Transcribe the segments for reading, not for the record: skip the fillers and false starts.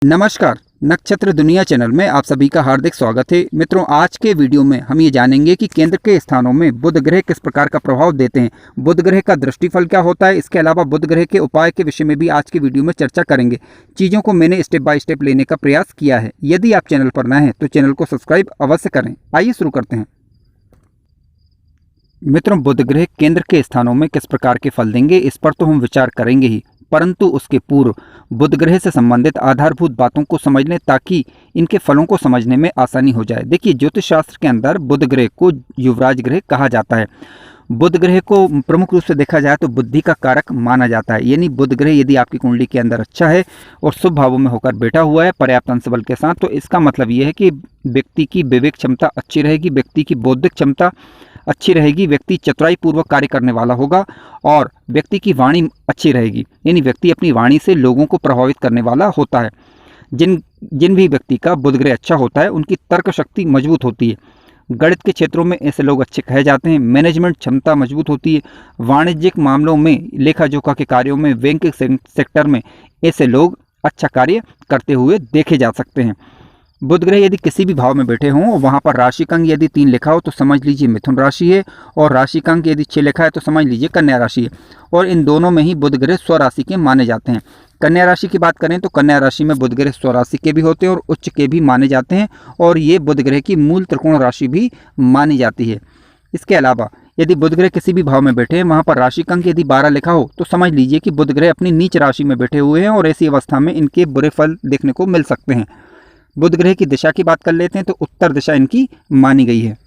नमस्कार। नक्षत्र दुनिया चैनल में आप सभी का हार्दिक स्वागत है। मित्रों, आज के वीडियो में हम ये जानेंगे कि केंद्र के स्थानों में बुध ग्रह किस प्रकार का प्रभाव देते हैं, बुध ग्रह का दृष्टिफल क्या होता है। इसके अलावा बुध ग्रह के उपाय के विषय में भी आज के वीडियो में चर्चा करेंगे। चीज़ों को मैंने स्टेप बाय स्टेप लेने का प्रयास किया है। यदि आप चैनल पर नए हैं तो चैनल को सब्सक्राइब अवश्य करें। आइए शुरू करते हैं। मित्रों, बुध ग्रह केंद्र के स्थानों में किस प्रकार के फल देंगे, इस पर तो हम विचार करेंगे ही, परंतु उसके पूर्व बुध ग्रह से संबंधित आधारभूत बातों को समझ लें ताकि इनके फलों को समझने में आसानी हो जाए। देखिए, ज्योतिष शास्त्र के अंदर बुध ग्रह को युवराज ग्रह कहा जाता है। बुध ग्रह को प्रमुख रूप से देखा जाए तो बुद्धि का कारक माना जाता है। यानी बुध ग्रह यदि आपकी कुंडली के अंदर अच्छा है और शुभ भावों में होकर बैठा हुआ है पर्याप्त अंश बल के साथ, तो इसका मतलब ये है कि व्यक्ति की विवेक क्षमता अच्छी रहेगी, व्यक्ति की बौद्धिक क्षमता अच्छी रहेगी, व्यक्ति चतुराई पूर्वक कार्य करने वाला होगा और व्यक्ति की वाणी अच्छी रहेगी। यानी व्यक्ति अपनी वाणी से लोगों को प्रभावित करने वाला होता है। जिन भी व्यक्ति का बुध ग्रह अच्छा होता है उनकी तर्क शक्ति मजबूत होती है। गणित के क्षेत्रों में ऐसे लोग अच्छे कहे जाते हैं। मैनेजमेंट क्षमता मजबूत होती है। वाणिज्यिक मामलों में, लेखा जोखा के कार्यों में, बैंकिंग सेक्टर में ऐसे लोग अच्छा कार्य करते हुए देखे जा सकते हैं। बुध ग्रह यदि किसी भी भाव में बैठे हों, वहाँ पर राशि का अंक यदि 3 लिखा हो तो समझ लीजिए मिथुन राशि है, और राशि का अंक यदि 6 लिखा है तो समझ लीजिए कन्या राशि है। और इन दोनों में ही बुध ग्रह स्वराशि के माने जाते हैं। कन्या राशि की बात करें तो कन्या राशि में बुध ग्रह स्वराशि के भी होते हैं और उच्च के भी माने जाते हैं, और ये बुध ग्रह की मूल त्रिकोण राशि भी मानी जाती है। इसके अलावा यदि बुध ग्रह किसी भी भाव में बैठे हैं, वहाँ पर राशि का अंक यदि 12 लिखा हो तो समझ लीजिए कि बुध ग्रह अपनी नीच राशि में बैठे हुए हैं और ऐसी अवस्था में इनके बुरे फल देखने को मिल सकते हैं। बुध ग्रह की दिशा की बात कर लेते हैं तो उत्तर दिशा इनकी मानी गई है।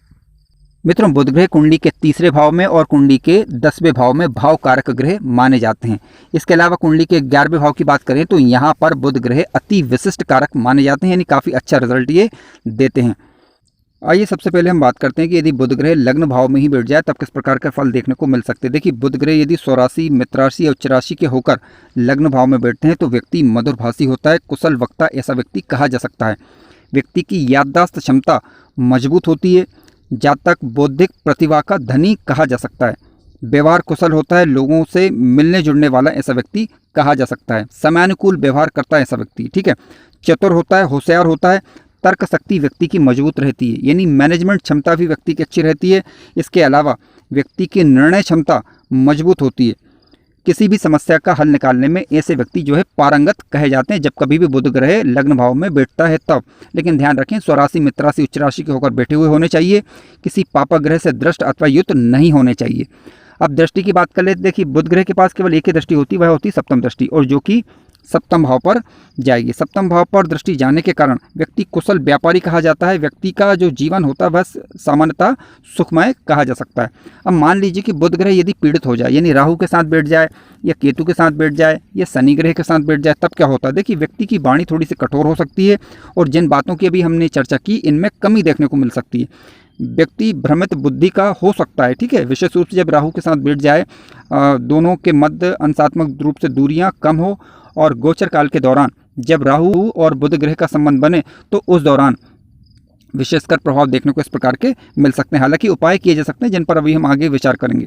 मित्रों, बुध ग्रह कुंडली के तीसरे भाव में और कुंडली के 10वें भाव में भाव कारक ग्रह माने जाते हैं। इसके अलावा कुंडली के 11वें भाव की बात करें तो यहाँ पर बुध ग्रह अति विशिष्ट कारक माने जाते हैं, यानी काफ़ी अच्छा रिजल्ट ये देते हैं। आइए सबसे पहले हम बात करते हैं कि यदि बुध ग्रह लग्न भाव में ही बैठ जाए तब किस प्रकार के फल देखने को मिल सकते हैं। देखिए, बुध ग्रह यदि स्वराशि, मित्र राशि या उच्च राशि के होकर लग्न भाव में बैठते हैं तो व्यक्ति मधुरभाषी होता है, कुशल वक्ता ऐसा व्यक्ति कहा जा सकता है। व्यक्ति की याददाश्त क्षमता मजबूत होती है, जातक बौद्धिक प्रतिभा का धनी कहा जा सकता है। व्यवहार कुशल होता है, लोगों से मिलने जुलने वाला ऐसा व्यक्ति कहा जा सकता है। समयानुकूल व्यवहार करता है ऐसा व्यक्ति, ठीक है। चतुर होता है, होशियार होता है, तर्क शक्ति व्यक्ति की मजबूत रहती है, यानी मैनेजमेंट क्षमता भी व्यक्ति की अच्छी रहती है। इसके अलावा व्यक्ति की निर्णय क्षमता मजबूत होती है। किसी भी समस्या का हल निकालने में ऐसे व्यक्ति जो है पारंगत कहे जाते हैं जब कभी भी बुध ग्रह लग्न भाव में बैठता है तब। लेकिन ध्यान रखें, स्वराशि, मित्र राशि, उच्च राशि के होकर बैठे हुए होने चाहिए, किसी पापा ग्रह से दृष्ट अथवा युक्त नहीं होने चाहिए। अब दृष्टि की बात कर ले, देखिए बुध ग्रह के पास केवल एक ही दृष्टि होती है, वह होती है सप्तम दृष्टि, और जो कि सप्तम भाव पर जाएगी। सप्तम भाव पर दृष्टि जाने के कारण व्यक्ति कुशल व्यापारी कहा जाता है। व्यक्ति का जो जीवन होता है वह सामान्यतः सुखमय कहा जा सकता है। अब मान लीजिए कि बुध ग्रह यदि पीड़ित हो जाए, यानी राहु के साथ बैठ जाए या केतु के साथ बैठ जाए या शनि ग्रह के साथ बैठ जाए, तब क्या होता है। देखिए, व्यक्ति की वाणी थोड़ी सी कठोर हो सकती है और जिन बातों की अभी हमने चर्चा की इनमें कमी देखने को मिल सकती है। व्यक्ति भ्रमित बुद्धि का हो सकता है, ठीक है। विशेष रूप से जब राहु के साथ बैठ जाए, दोनों के मध्य अंशात्मक रूप से दूरियां कम हो, और गोचर काल के दौरान जब राहु और बुध ग्रह का संबंध बने तो उस दौरान विशेषकर प्रभाव देखने को इस प्रकार के मिल सकते हैं। हालांकि उपाय किए जा सकते हैं जिन पर अभी हम आगे विचार करेंगे।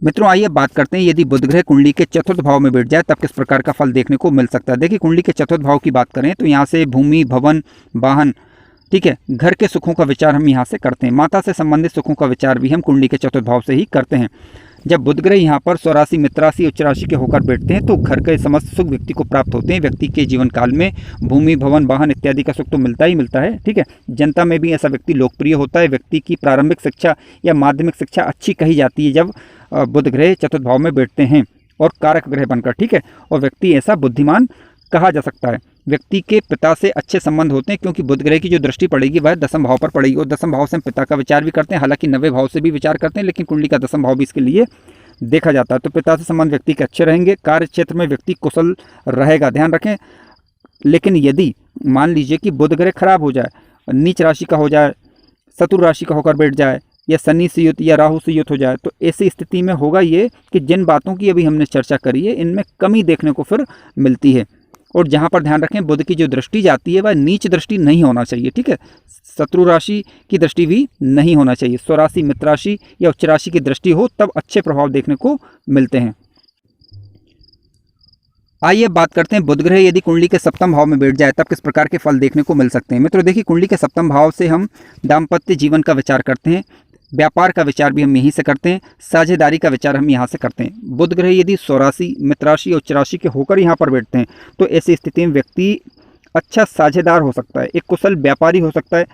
मित्रों, आइए बात करते हैं यदि बुध ग्रह कुंडली के चतुर्थ भाव में बैठ जाए तब किस प्रकार का फल देखने को मिल सकता है। देखिए, कुंडली के चतुर्थ भाव की बात करें तो यहाँ से भूमि, भवन, वाहन, ठीक है, घर के सुखों का विचार हम यहाँ से करते हैं। माता से संबंधित सुखों का विचार भी हम कुंडली के चतुर्थ भाव से ही करते हैं। जब बुध ग्रह यहाँ पर स्वराशि, मित्र राशि, उच्च राशि के होकर बैठते हैं तो घर के समस्त सुख व्यक्ति को प्राप्त होते हैं। व्यक्ति के जीवन काल में भूमि, भवन, वाहन इत्यादि का सुख तो मिलता ही मिलता है, ठीक है। जनता में भी ऐसा व्यक्ति लोकप्रिय होता है। व्यक्ति की प्रारंभिक शिक्षा या माध्यमिक शिक्षा अच्छी कही जाती है जब बुध ग्रह चतुर्थ भाव में बैठते हैं और कारक ग्रह बनकर, ठीक है। और व्यक्ति ऐसा बुद्धिमान कहा जा सकता है। व्यक्ति के पिता से अच्छे संबंध होते हैं क्योंकि बुध ग्रह की जो दृष्टि पड़ेगी वह दसम भाव पर पड़ेगी, और दसम भाव से हम पिता का विचार भी करते हैं। हालांकि 9वें भाव से भी विचार करते हैं, लेकिन कुंडली का दसम भाव भी इसके लिए देखा जाता है। तो पिता से संबंध व्यक्ति के अच्छे रहेंगे। कार्य क्षेत्र में व्यक्ति कुशल रहेगा, ध्यान रखें। लेकिन यदि मान लीजिए कि बुध ग्रह खराब हो जाए, नीच राशि का हो जाए, शत्रु राशि का होकर बैठ जाए, या शनि से युत या राहु से युत हो जाए, तो ऐसी स्थिति में होगा ये कि जिन बातों की अभी हमने चर्चा करी है इनमें कमी देखने को फिर मिलती है। और जहाँ पर ध्यान रखें, बुध की जो दृष्टि जाती है वह नीच दृष्टि नहीं होना चाहिए, ठीक है। शत्रु राशि की दृष्टि भी नहीं होना चाहिए। स्वराशि, मित्र राशि या उच्च राशि की दृष्टि हो तब अच्छे प्रभाव देखने को मिलते हैं। आइए बात करते हैं बुध ग्रह यदि कुंडली के सप्तम भाव में बैठ जाए तब किस प्रकार के फल देखने को मिल सकते हैं। मित्रों देखिए, कुंडली के सप्तम भाव से हम दाम्पत्य जीवन का विचार करते हैं, व्यापार का विचार भी हम यहीं से करते हैं, साझेदारी का विचार हम यहाँ से करते हैं। बुध ग्रह यदि स्वराशि, मित्र राशि और उच्च राशि के होकर यहाँ पर बैठते हैं तो ऐसी स्थिति में व्यक्ति अच्छा साझेदार हो सकता है, एक कुशल व्यापारी हो सकता है,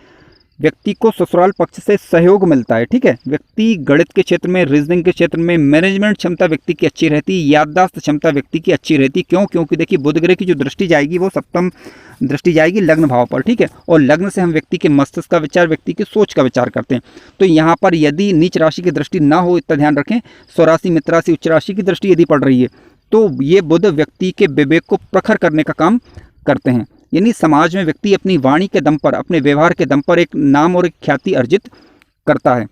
व्यक्ति को ससुराल पक्ष से सहयोग मिलता है। ठीक है, व्यक्ति गणित के क्षेत्र में, रीजनिंग के क्षेत्र में, मैनेजमेंट क्षमता व्यक्ति की अच्छी रहती है, याददाश्त क्षमता व्यक्ति की अच्छी रहती। क्यों? क्योंकि देखिए बुध ग्रह की जो दृष्टि जाएगी वो सप्तम दृष्टि जाएगी लग्न भाव पर। ठीक है, और लग्न से हम व्यक्ति के मस्तिष्क का विचार, व्यक्ति की सोच का विचार करते हैं। तो यहाँ पर यदि नीच राशि की दृष्टि ना हो, इतना ध्यान रखें, स्वराशि, मित्र राशि, उच्च राशि की दृष्टि यदि पड़ रही है तो ये बुध व्यक्ति के विवेक को प्रखर करने का काम करते हैं। यानी समाज में व्यक्ति अपनी वाणी के दम पर, अपने व्यवहार के दम पर एक नाम और एक ख्याति अर्जित करता है।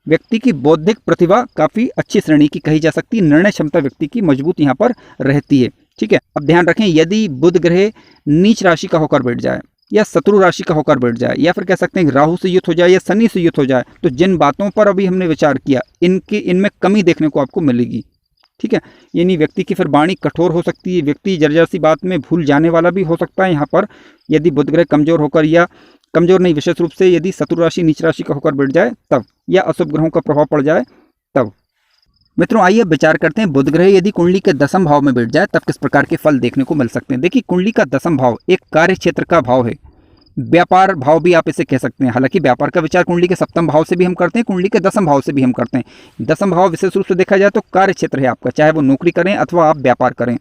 व्यक्ति की बौद्धिक प्रतिभा काफ़ी अच्छी श्रेणी की कही जा सकती है, निर्णय क्षमता व्यक्ति की मजबूत यहाँ पर रहती है। ठीक है, अब ध्यान रखें, यदि बुध ग्रह नीच राशि का होकर बैठ जाए या शत्रु राशि का होकर बैठ जाए या फिर कह सकते हैं राहु से युक्त हो जाए या शनि से युक्त हो जाए तो जिन बातों पर अभी हमने विचार किया इनमें कमी देखने को आपको मिलेगी। ठीक है, यानी व्यक्ति की फिर वाणी कठोर हो सकती है, व्यक्ति जर्जर सी बात में भूल जाने वाला भी हो सकता है यहाँ पर यदि बुध ग्रह कमजोर होकर, या कमजोर नहीं, विशेष रूप से यदि शत्रु राशि, नीच राशि का होकर बैठ जाए तब, या अशुभ ग्रहों का प्रभाव पड़ जाए तब। मित्रों आइए विचार करते हैं, बुध ग्रह यदि कुंडली के दसम भाव में बैठ जाए तब किस प्रकार के फल देखने को मिल सकते हैं। देखिए, कुंडली का दसम भाव एक कार्य क्षेत्र का भाव है, व्यापार भाव भी आप इसे कह सकते हैं। हालांकि व्यापार का विचार कुंडली के सप्तम भाव से भी हम करते हैं, कुंडली के दसम भाव से भी हम करते हैं। दसम भाव विशेष रूप से देखा जाए तो कार्य क्षेत्र है आपका, चाहे वो नौकरी करें अथवा आप व्यापार करें।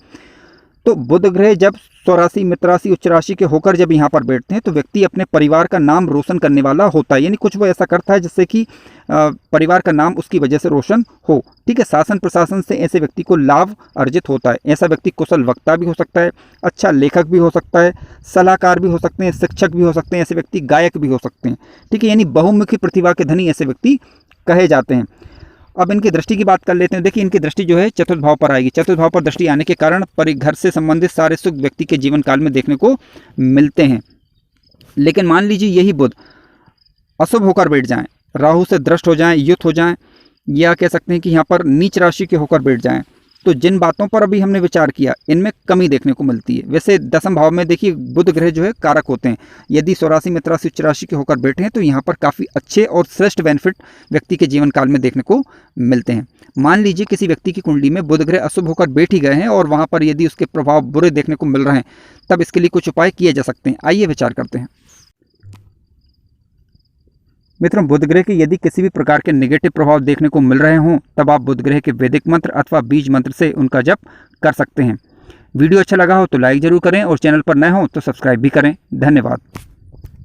तो बुध ग्रह जब स्वराशि, मित्र राशि, उच्च राशि के होकर जब यहाँ पर बैठते हैं तो व्यक्ति अपने परिवार का नाम रोशन करने वाला होता है, यानी कुछ वो ऐसा करता है जिससे कि परिवार का नाम उसकी वजह से रोशन हो। ठीक है, शासन प्रशासन से ऐसे व्यक्ति को लाभ अर्जित होता है। ऐसा व्यक्ति कुशल वक्ता भी हो सकता है, अच्छा लेखक भी हो सकता है, सलाहकार भी हो सकते हैं, शिक्षक भी हो सकते हैं, ऐसे व्यक्ति गायक भी हो सकते हैं। ठीक है, यानी बहुमुखी प्रतिभा के धनी ऐसे व्यक्ति कहे जाते हैं। अब इनकी दृष्टि की बात कर लेते हैं। देखिए, इनकी दृष्टि जो है चतुर्थ भाव पर आएगी। चतुर्थ भाव पर दृष्टि आने के कारण घर से संबंधित सारे सुख व्यक्ति के जीवन काल में देखने को मिलते हैं। लेकिन मान लीजिए यही बुध अशुभ होकर बैठ जाएं, राहु से दृष्ट हो जाएं, युक्त हो जाएं, या कह सकते हैं कि यहाँ पर नीच राशि के होकर बैठ जाएं, तो जिन बातों पर अभी हमने विचार किया इनमें कमी देखने को मिलती है। वैसे दसम भाव में देखिए बुध ग्रह जो है कारक होते हैं। यदि स्वराशि, मित्र राशि, उच्च राशि के होकर बैठे हैं तो यहाँ पर काफ़ी अच्छे और श्रेष्ठ बेनिफिट व्यक्ति के जीवन काल में देखने को मिलते हैं। मान लीजिए किसी व्यक्ति की कुंडली में बुध ग्रह अशुभ होकर बैठ ही गए हैं और वहाँ पर यदि उसके प्रभाव बुरे देखने को मिल रहे हैं तब इसके लिए कुछ उपाय किए जा सकते हैं। आइए विचार करते हैं। मित्रों, बुध ग्रह के यदि किसी भी प्रकार के नेगेटिव प्रभाव देखने को मिल रहे हों तब आप बुध ग्रह के वैदिक मंत्र अथवा बीज मंत्र से उनका जप कर सकते हैं। वीडियो अच्छा लगा हो तो लाइक जरूर करें और चैनल पर नए हो तो सब्सक्राइब भी करें। धन्यवाद।